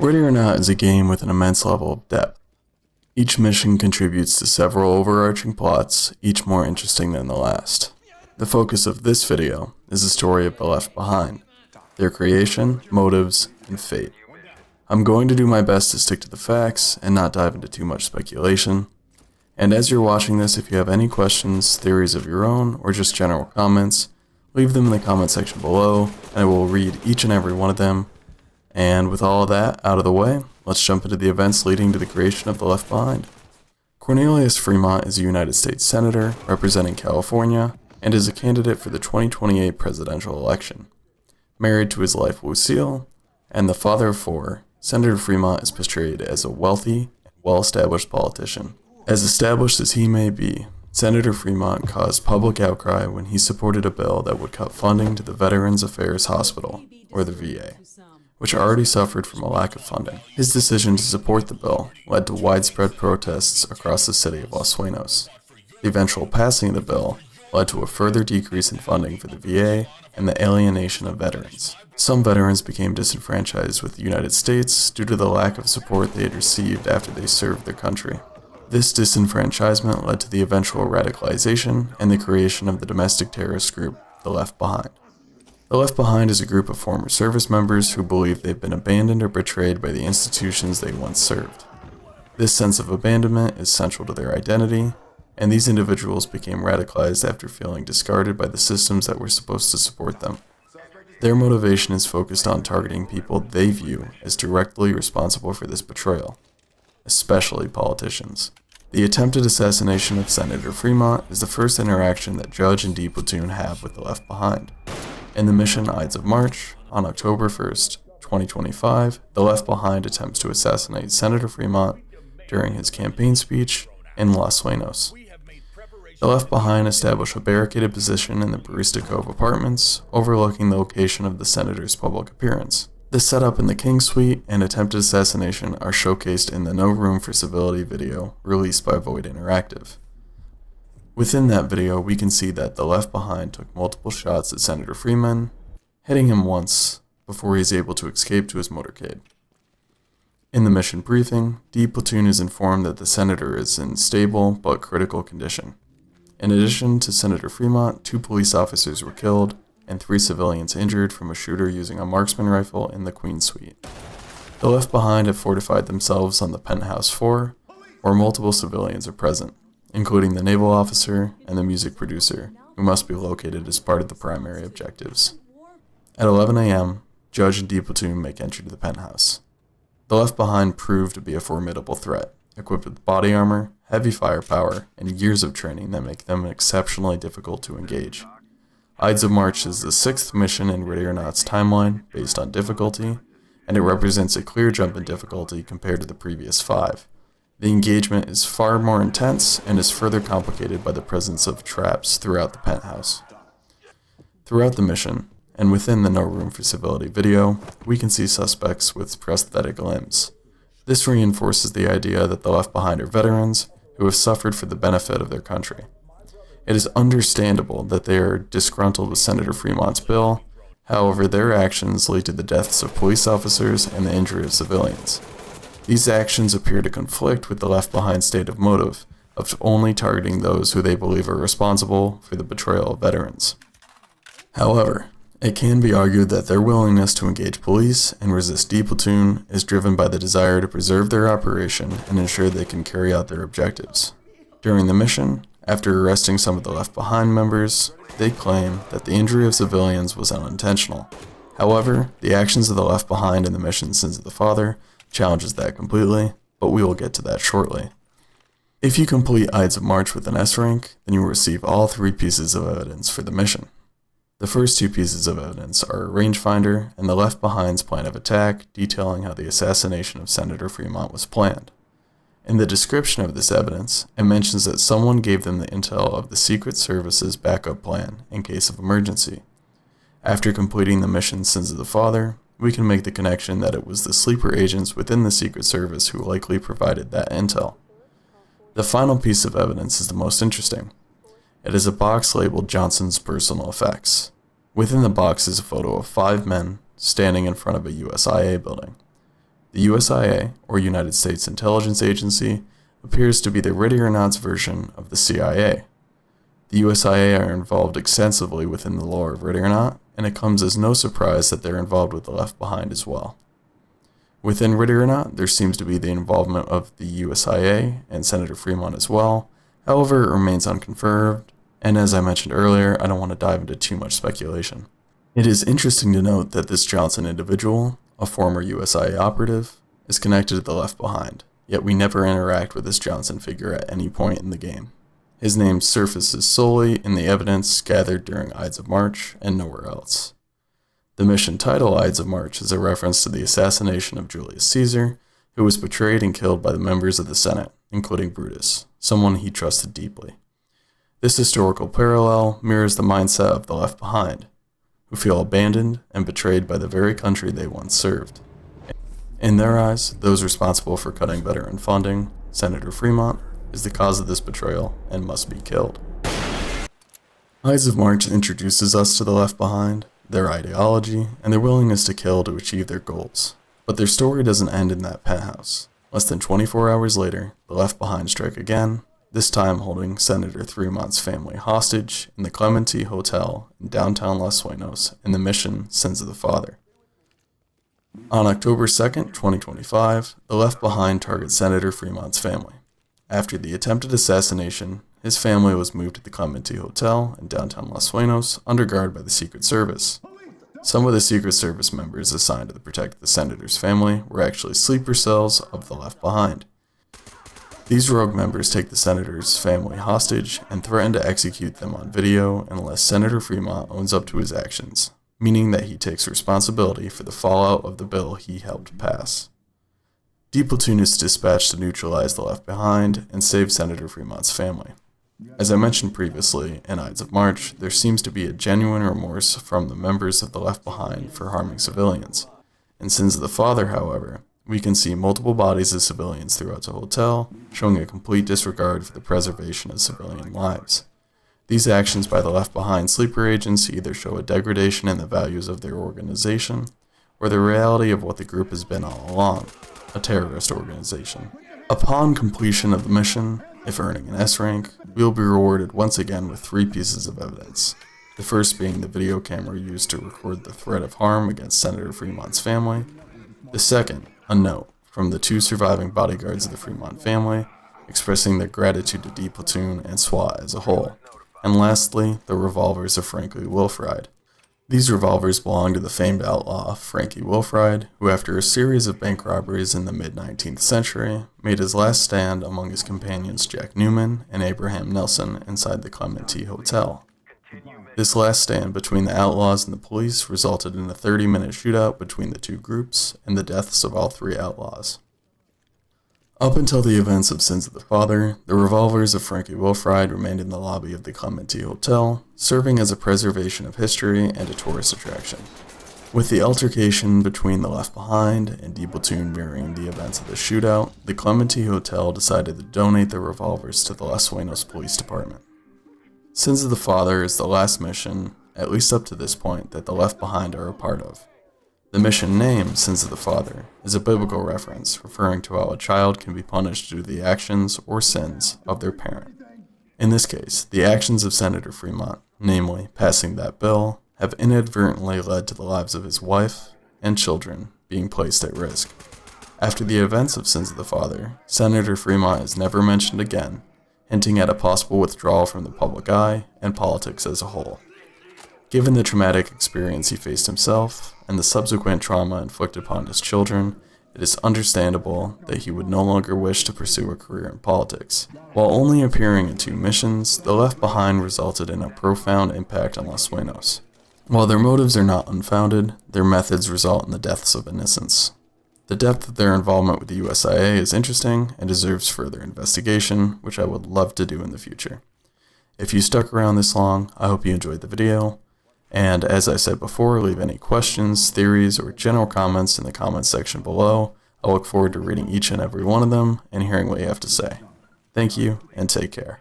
Ready or Not is a game with an immense level of depth. Each mission contributes to several overarching plots, each more interesting than the last. The focus of this video is the story of the Left Behind, their creation, motives, and fate. I'm going to do my best to stick to the facts and not dive into too much speculation. And as you're watching this, if you have any questions, theories of your own, or just general comments, leave them in the comment section below, and I will read each and every one of them. And with all of that out of the way, let's jump into the events leading to the creation of the Left Behind. Cornelius Fremont is a United States Senator representing California and is a candidate for the 2028 presidential election. Married to his wife Lucille, and the father of four, Senator Fremont is portrayed as a wealthy and well-established politician. As established as he may be, Senator Fremont caused public outcry when he supported a bill that would cut funding to the Veterans Affairs Hospital, or the VA, which already suffered from a lack of funding. His decision to support the bill led to widespread protests across the city of Los Sueños. The eventual passing of the bill led to a further decrease in funding for the VA and the alienation of veterans. Some veterans became disenfranchised with the United States due to the lack of support they had received after they served their country. This disenfranchisement led to the eventual radicalization and the creation of the domestic terrorist group, the Left Behind. The Left Behind is a group of former service members who believe they've been abandoned or betrayed by the institutions they once served. This sense of abandonment is central to their identity, and these individuals became radicalized after feeling discarded by the systems that were supposed to support them. Their motivation is focused on targeting people they view as directly responsible for this betrayal, especially politicians. The attempted assassination of Senator Fremont is the first interaction that Judge and D Platoon have with the Left Behind. In the mission Ides of March, on October 1st, 2025, the Left Behind attempts to assassinate Senator Fremont during his campaign speech in Los Sueños. The Left Behind establish a barricaded position in the Barista Cove apartments, overlooking the location of the senator's public appearance. The setup in the King Suite and attempted assassination are showcased in the No Room for Civility video released by Void Interactive. Within that video, we can see that the Left Behind took multiple shots at Senator Fremont, hitting him once before he is able to escape to his motorcade. In the mission briefing, D Platoon is informed that the senator is in stable but critical condition. In addition to Senator Fremont, 2 police officers were killed and 3 civilians injured from a shooter using a marksman rifle in the Queen Suite. The Left Behind have fortified themselves on the penthouse 4, where multiple civilians are present, including the naval officer and the music producer, who must be located as part of the primary objectives. At 11 a.m., Judge and D Platoon make entry to the penthouse. The Left Behind proved to be a formidable threat, equipped with body armor, heavy firepower, and years of training that make them exceptionally difficult to engage. Ides of March is the 6th mission in Ready or Not's timeline, based on difficulty, and it represents a clear jump in difficulty compared to the previous 5. The engagement is far more intense and is further complicated by the presence of traps throughout the penthouse. Throughout the mission, and within the No Room for Civility video, we can see suspects with prosthetic limbs. This reinforces the idea that the Left Behind are veterans who have suffered for the benefit of their country. It is understandable that they are disgruntled with Senator Fremont's bill, however their actions lead to the deaths of police officers and the injury of civilians. These actions appear to conflict with the Left Behind stated motive of only targeting those who they believe are responsible for the betrayal of veterans. However, it can be argued that their willingness to engage police and resist D Platoon is driven by the desire to preserve their operation and ensure they can carry out their objectives. During the mission, after arresting some of the Left Behind members, they claim that the injury of civilians was unintentional. However, the actions of the Left Behind in the mission Sins of the Father challenges that completely, but we will get to that shortly. If you complete Ides of March with an S rank, then you will receive all 3 pieces of evidence for the mission. The first 2 pieces of evidence are a rangefinder and the Left Behind's plan of attack, detailing how the assassination of Senator Fremont was planned. In the description of this evidence, it mentions that someone gave them the intel of the Secret Service's backup plan in case of emergency. After completing the mission Sins of the Father, we can make the connection that it was the sleeper agents within the Secret Service who likely provided that intel. The final piece of evidence is the most interesting. It is a box labeled Johnson's Personal Effects. Within the box is a photo of 5 men standing in front of a USIA building. The USIA, or United States Intelligence Agency, appears to be the readyornot's version of the CIA. The USIA are involved extensively within the lore of readyornot, and it comes as no surprise that they're involved with the Left Behind as well. Within readyornot, there seems to be the involvement of the USIA and Senator Fremont as well. However, it remains unconfirmed, and as I mentioned earlier, I don't want to dive into too much speculation. It is interesting to note that this Johnson individual, a former USIA operative, is connected to the Left Behind, yet we never interact with this Johnson figure at any point in the game. His name surfaces solely in the evidence gathered during Ides of March and nowhere else. The mission title Ides of March is a reference to the assassination of Julius Caesar, who was betrayed and killed by the members of the Senate, including Brutus, someone he trusted deeply. This historical parallel mirrors the mindset of the Left Behind, who feel abandoned and betrayed by the very country they once served. In their eyes, those responsible for cutting veteran funding, Senator Fremont, is the cause of this betrayal and must be killed. Ides of March introduces us to the Left Behind, their ideology, and their willingness to kill to achieve their goals. But their story doesn't end in that penthouse. Less than 24 hours later, the Left Behind strike again, this time holding Senator Fremont's family hostage in the Clementi Hotel in downtown Los Sueños in the mission Sins of the Father. On October 2nd, 2025, the Left Behind targets Senator Fremont's family. After the attempted assassination, his family was moved to the Clementi Hotel in downtown Los Sueños under guard by the Secret Service. Some of the Secret Service members assigned to protect the senator's family were actually sleeper cells of the Left Behind. These rogue members take the senator's family hostage and threaten to execute them on video unless Senator Fremont owns up to his actions, meaning that he takes responsibility for the fallout of the bill he helped pass. D Platoon is dispatched to neutralize the Left Behind and save Senator Fremont's family. As I mentioned previously, in Ides of March, there seems to be a genuine remorse from the members of the Left Behind for harming civilians. In Sins of the Father, however, we can see multiple bodies of civilians throughout the hotel, showing a complete disregard for the preservation of civilian lives. These actions by the Left Behind sleeper agents either show a degradation in the values of their organization, or the reality of what the group has been all along, a terrorist organization. Upon completion of the mission, if earning an S rank, we will be rewarded once again with 3 pieces of evidence. The first being the video camera used to record the threat of harm against Senator Fremont's family. The second, a note from the 2 surviving bodyguards of the Fremont family, expressing their gratitude to D Platoon and SWAT as a whole. And lastly, the revolvers of Frankie Wilfride. These revolvers belong to the famed outlaw Frankie Wilfride, who after a series of bank robberies in the mid-19th century, made his last stand among his companions Jack Newman and Abraham Nelson inside the Clementi Hotel. This last stand between the outlaws and the police resulted in a 30-minute shootout between the 2 groups and the deaths of all 3 outlaws. Up until the events of Sins of the Father, the revolvers of Frankie Wilfride remained in the lobby of the Clementi Hotel, serving as a preservation of history and a tourist attraction. With the altercation between the Left Behind and D Platoon mirroring the events of the shootout, the Clementi Hotel decided to donate the revolvers to the Los Sueños Police Department. Sins of the Father is the last mission, at least up to this point, that the Left Behind are a part of. The mission name, Sins of the Father, is a biblical reference referring to how a child can be punished due to the actions or sins of their parent. In this case, the actions of Senator Fremont, namely passing that bill, have inadvertently led to the lives of his wife and children being placed at risk. After the events of Sins of the Father, Senator Fremont is never mentioned again, hinting at a possible withdrawal from the public eye and politics as a whole. Given the traumatic experience he faced himself, and the subsequent trauma inflicted upon his children, it is understandable that he would no longer wish to pursue a career in politics. While only appearing in 2 missions, the Left Behind resulted in a profound impact on Los Sueños. While their motives are not unfounded, their methods result in the deaths of innocents. The depth of their involvement with the USIA is interesting and deserves further investigation, which I would love to do in the future. If you stuck around this long, I hope you enjoyed the video. And as I said before, leave any questions, theories, or general comments in the comments section below. I look forward to reading each and every one of them and hearing what you have to say. Thank you, and take care.